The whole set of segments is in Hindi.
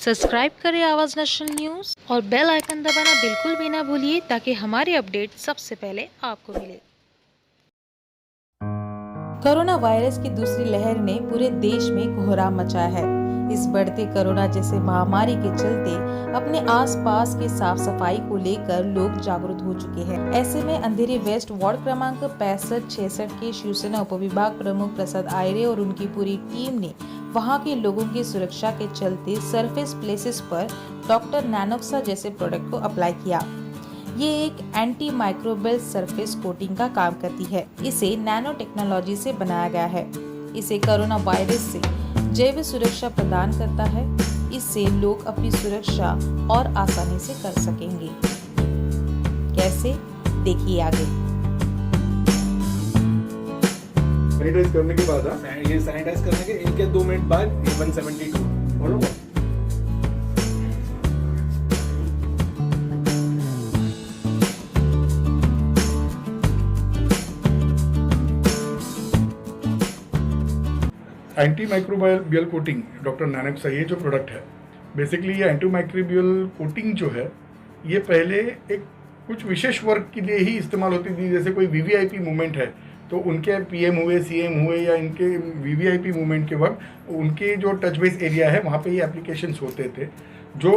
सब्सक्राइब करें आवाज़ नेशनल न्यूज़ और बेल आइकन दबाना बिल्कुल भी ना भूलिए ताकि हमारी अपडेट सबसे पहले आपको मिले। कोरोना वायरस की दूसरी लहर ने पूरे देश में कोहराम मचाया है। इस बढ़ते कोरोना जैसे महामारी के चलते अपने आसपास की साफ सफाई को लेकर लोग जागरूक हो चुके हैं। ऐसे में अंधेरी वेस्ट वार्ड क्रमांक 65-66 के शिवसेना उपविभाग प्रमुख प्रसाद आयरे और उनकी पूरी टीम ने वहां के लोगों की सुरक्षा के चलते सरफेस प्लेसेस पर डॉक्टर नैनोक्सा जैसे प्रोडक्ट को अप्लाई किया। ये एक एंटी माइक्रोबियल सरफेस कोटिंग का काम करती है। इसे नैनो टेक्नोलॉजी से बनाया गया है। इसे कोरोना वायरस से जैव सुरक्षा प्रदान करता है। इससे लोग अपनी सुरक्षा और आसानी से कर सकेंगे। कैसे, देखिए आगे। सैनिटाइज करने के बाद ये सैनिटाइज करने के 1 या 2 मिनट बाद ये 172 बोलो। एंटी माइक्रोबियल कोटिंग डॉक्टर नैनोक्सा ये जो प्रोडक्ट है, बेसिकली ये एंटी माइक्रोबियल कोटिंग जो है ये पहले एक कुछ विशेष वर्क के लिए ही इस्तेमाल होती थी। जैसे कोई वीवीआईपी मूवमेंट है तो उनके पीएम हुए, सीएम हुए या इनके वीवीआईपी मूवमेंट के वक्त उनके जो टच बेस एरिया है वहाँ पे ये एप्लीकेशंस होते थे जो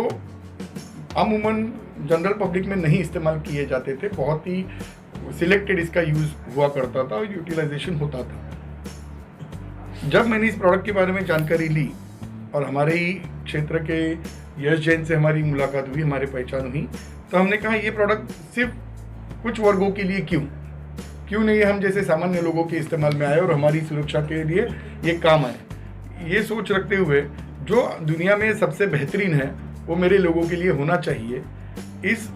अमूमन जनरल पब्लिक में नहीं इस्तेमाल किए जाते थे। बहुत ही सिलेक्टेड इसका यूज़ हुआ करता था और यूटिलाइजेशन होता था। जब मैंने इस प्रोडक्ट के बारे में जानकारी ली और हमारे ही क्षेत्र के यश जैन से हमारी मुलाकात हुई, हमारी पहचान हुई, तो हमने कहा ये प्रोडक्ट सिर्फ कुछ वर्गों के लिए क्यों नहीं हम जैसे सामान्य लोगों के इस्तेमाल में आए और हमारी सुरक्षा के लिए ये काम आए। ये सोच रखते हुए जो दुनिया में सबसे बेहतरीन है वो मेरे लोगों के लिए होना चाहिए, इस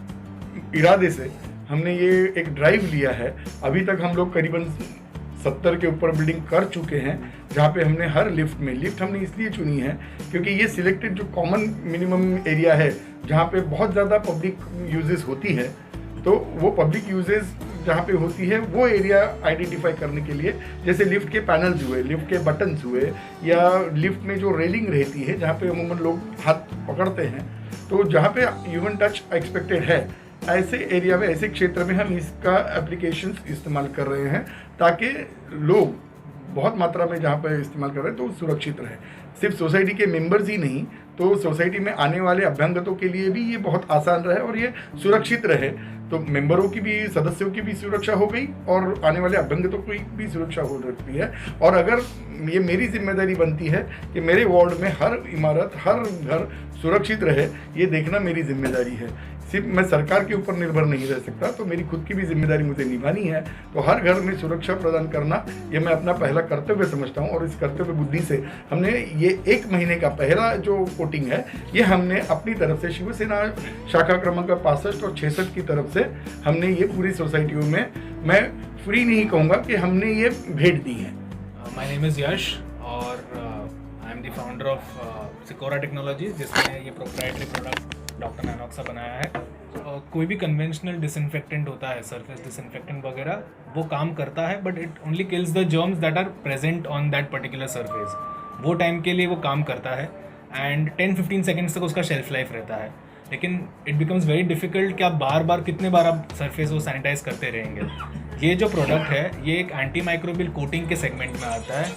इरादे से हमने ये एक ड्राइव लिया है। अभी तक हम लोग करीबन 70 के ऊपर बिल्डिंग कर चुके हैं, जहाँ पे हमने हर लिफ्ट हमने इसलिए चुनी है क्योंकि ये सिलेक्टेड जो कॉमन मिनिमम एरिया है जहाँ पे बहुत ज़्यादा पब्लिक यूजेस होती है, तो वो पब्लिक यूजेस जहाँ पे होती है वो एरिया आइडेंटिफाई करने के लिए, जैसे लिफ्ट के पैनल्स हुए, लिफ्ट के बटन्स हुए, या लिफ्ट में जो रेलिंग रहती है जहाँ पे अमूमन लोग हाथ पकड़ते हैं, तो जहाँ पे ह्यूमन टच एक्सपेक्टेड है, ऐसे एरिया में, ऐसे क्षेत्र में हम इसका एप्लीकेशंस इस्तेमाल कर रहे हैं ताकि लोग बहुत मात्रा में जहाँ पर इस्तेमाल कर रहे हैं तो सुरक्षित रहे। सिर्फ सोसाइटी के मेंबर्स ही नहीं, तो सोसाइटी में आने वाले अभ्यागतों के लिए भी ये बहुत आसान रहे और ये सुरक्षित रहे। तो मेंबरों की भी, सदस्यों की भी सुरक्षा हो गई और आने वाले अभ्यागतों की भी सुरक्षा हो सकती है। और अगर ये मेरी जिम्मेदारी बनती है कि मेरे वार्ड में हर इमारत, हर घर सुरक्षित रहे, ये देखना मेरी जिम्मेदारी है। सिर्फ मैं सरकार के ऊपर निर्भर नहीं रह सकता, तो मेरी खुद की भी जिम्मेदारी मुझे निभानी है। तो हर घर में सुरक्षा प्रदान करना ये मैं अपना पहला कर्तव्य समझता हूँ और इस कर्तव्य बुद्धि से हमने ये 1 महीने का पहला जो कोटिंग है ये हमने अपनी तरफ से शिवसेना शाखा क्रमांक 65 और 66 की तरफ से हमने ये पूरी सोसाइटियों में, मैं फ्री नहीं कहूँगा कि हमने ये भेंट दी है। माय नेम इज़ यश और I am the founder of Sikora technologies, जिसमें ये प्रोप्राइटरी प्रोडक्ट डॉक्टर नैनोक्सा बनाया है। कोई भी कन्वेंशनल डिसइंफेक्टेंट होता है, सरफेस डिसइंफेक्टेंट वगैरह, वो काम करता है but it only kills the germs that are present on that particular surface. वो टाइम के लिए वो काम करता है एंड 10-15 सेकेंड्स तक उसका शेल्फ लाइफ रहता है। लेकिन इट बिकम्स वेरी डिफिकल्ट कि आप बार कितने बार आप सरफेस वो सैनिटाइज करते रहेंगे। ये जो प्रोडक्ट है ये एक एंटी माइक्रोबियल कोटिंग के सेगमेंट में आता है।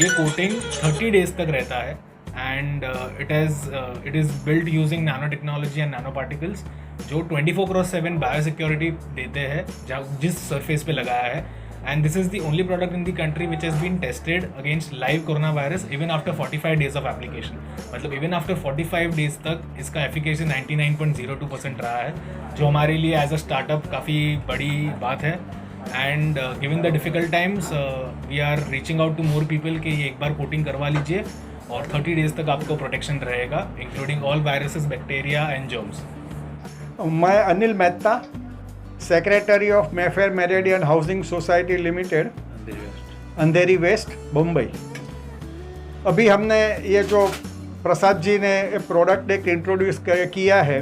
ये कोटिंग 30 डेज तक रहता है and it is built using nano technology and nano particles जो 24/7 बायोसिक्योरिटी देते हैं जिस सरफेस पे लगाया है। And this is the only product in the country which has been tested against live corona virus even after 45 days of application. मतलब इवन आफ्टर 45 डेज तक इसका एफिकेसी 99.02% रहा है, जो हमारे लिए एज अ स्टार्टअप काफ़ी बड़ी बात है। And given the difficult times we are reaching out to more people कि ये एक बार कोटिंग करवा लीजिए और 30 डेज तक आपको प्रोटेक्शन रहेगा, including all viruses, bacteria and germs. मैं Anil Mehta, secretary of Mayfair Meridian housing society limited, Andheri west, Mumbai. अभी हमने ये जो प्रसाद जी ने प्रोडक्ट एक इंट्रोड्यूस किया है,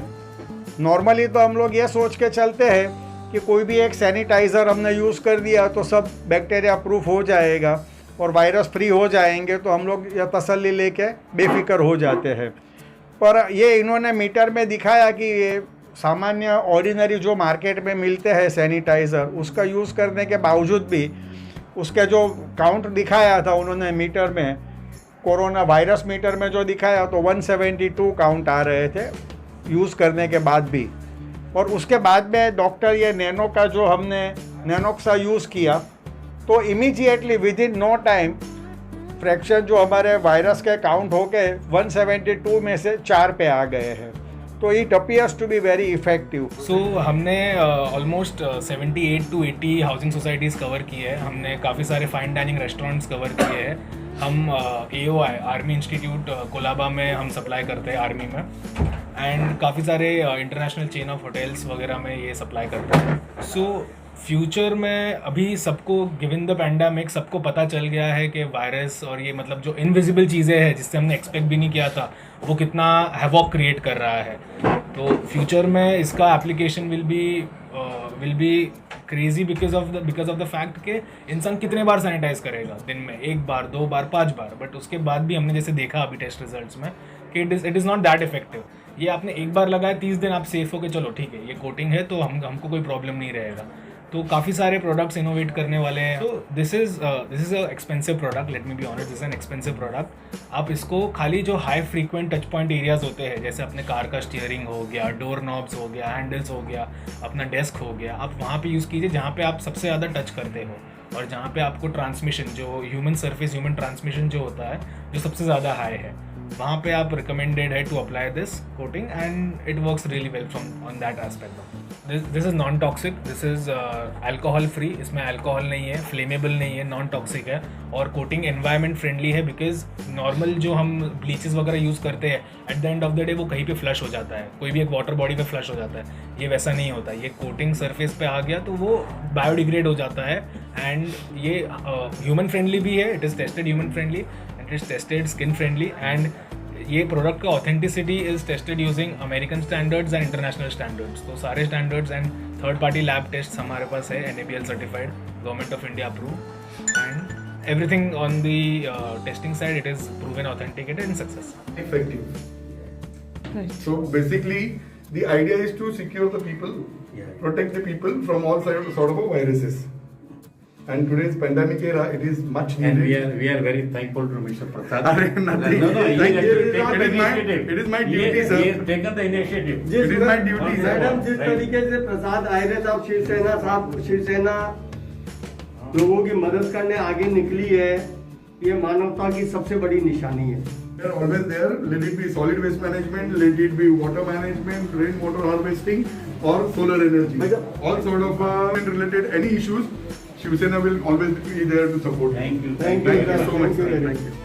नॉर्मली तो हम लोग ये सोच के चलते हैं कि कोई भी एक सैनिटाइज़र हमने यूज़ कर दिया तो सब बैक्टीरिया प्रूफ हो जाएगा और वायरस फ्री हो जाएंगे, तो हम लोग यह तसल्ली लेके बेफिक्र हो जाते हैं। पर ये इन्होंने मीटर में दिखाया कि ये सामान्य ऑर्डिनरी जो मार्केट में मिलते हैं सैनिटाइज़र, उसका यूज़ करने के बावजूद भी उसके जो काउंट दिखाया था उन्होंने मीटर में, कोरोना वायरस मीटर में जो दिखाया तो 172 काउंट आ रहे थे यूज़ करने के बाद भी। और उसके बाद में डॉक्टर ये नैनो का जो हमने नैनोक्सा यूज़ किया तो immediately within no time fraction जो हमारे वायरस के काउंट होके 172 में से 4 पे आ गए हैं। तो it appears to be very effective. So हमने almost 78 to 80 housing societies cover की है। हमने काफ़ी सारे फाइन डाइनिंग रेस्टोरेंट्स कवर किए हैं। हम AOI आर्मी इंस्टीट्यूट कोलाबा में हम सप्लाई करते हैं आर्मी में, एंड काफ़ी सारे इंटरनेशनल चेन ऑफ होटल्स वगैरह में ये सप्लाई करते हैं। सो फ्यूचर में अभी सबको गिवन द पैंडेमिक सबको पता चल गया है कि वायरस और ये मतलब जो इनविजिबल चीज़ें हैं जिससे हमने एक्सपेक्ट भी नहीं किया था वो कितना हैवॉक क्रिएट कर रहा है। तो फ्यूचर में इसका application will be crazy because of the fact कि इंसान कितने बार सैनिटाइज करेगा दिन में, 1 बार 2 बार 5 बार, बट उसके बाद भी हमने जैसे देखा अभी टेस्ट रिजल्ट्स में कि it is not that effective. ये आपने 1 बार लगाया 30 दिन आप सेफ हो के चलो ठीक है ये कोटिंग है तो हमको कोई प्रॉब्लम नहीं रहेगा। तो काफ़ी सारे प्रोडक्ट्स इनोवेट करने वाले हैं। तो this is a expensive product, let me be honest, this is an expensive product. आप इसको खाली जो high frequent touch point areas होते हैं जैसे अपने कार का स्टीयरिंग हो गया, डोर नॉब्स हो गया, हैंडल्स हो गया, अपना डेस्क हो गया, आप वहाँ पे यूज़ कीजिए जहाँ पे आप सबसे ज़्यादा टच करते हो और जहाँ पे आपको ट्रांसमिशन जो ह्यूमन ट्रांसमिशन जो होता है जो सबसे ज़्यादा हाई है, वहाँ पे आप रिकमेंडेड है to apply this coating and it works really well from on that aspect. This is non toxic, this is alcohol free, इसमें अल्कोहल नहीं है, फ्लेमेबल नहीं है, नॉन टॉक्सिक है और कोटिंग एनवायरनमेंट फ्रेंडली है बिकॉज नॉर्मल जो हम ब्लीचेस वगैरह यूज़ करते हैं at the end of the day वो कहीं पे फ्लश हो जाता है, कोई भी एक वाटर बॉडी पे फ्लश हो जाता है। ये वैसा नहीं होता, ये कोटिंग सरफेस पे आ गया तो वो बायोडिग्रेड हो जाता है एंड ये ह्यूमन फ्रेंडली भी है, it is tested human friendly, it is tested skin friendly and ये प्रोडक्ट का authenticity is tested using American standards and international standards. तो सारे standards and third party lab test हमारे पास है, NABL certified, government of India approve and everything on the testing side it is proven authenticated and success Effective. So basically, the idea is to secure the people, protect the people from all sort of viruses. And today's pandemic era, it is much And needed. we are very thankful to Mr. Prasad. Nothing. No, he Thank has you. taken the initiative. It is my duty, sir. He has taken the initiative. It is my duty, sir. Madam जिस Right. तरीके से प्रसाद आयरे साहब शिवसेना लोगों की मदद करने आगे निकली है, ये मानवता की सबसे बड़ी निशानी है। They are always there. Let it be solid waste management, let it be water management, rainwater harvesting, or solar energy. All sort of related any issues, Shiv Sena will always be there to support. Thank you. Thank you. Thank you so much, sir. Thank you. Thank you.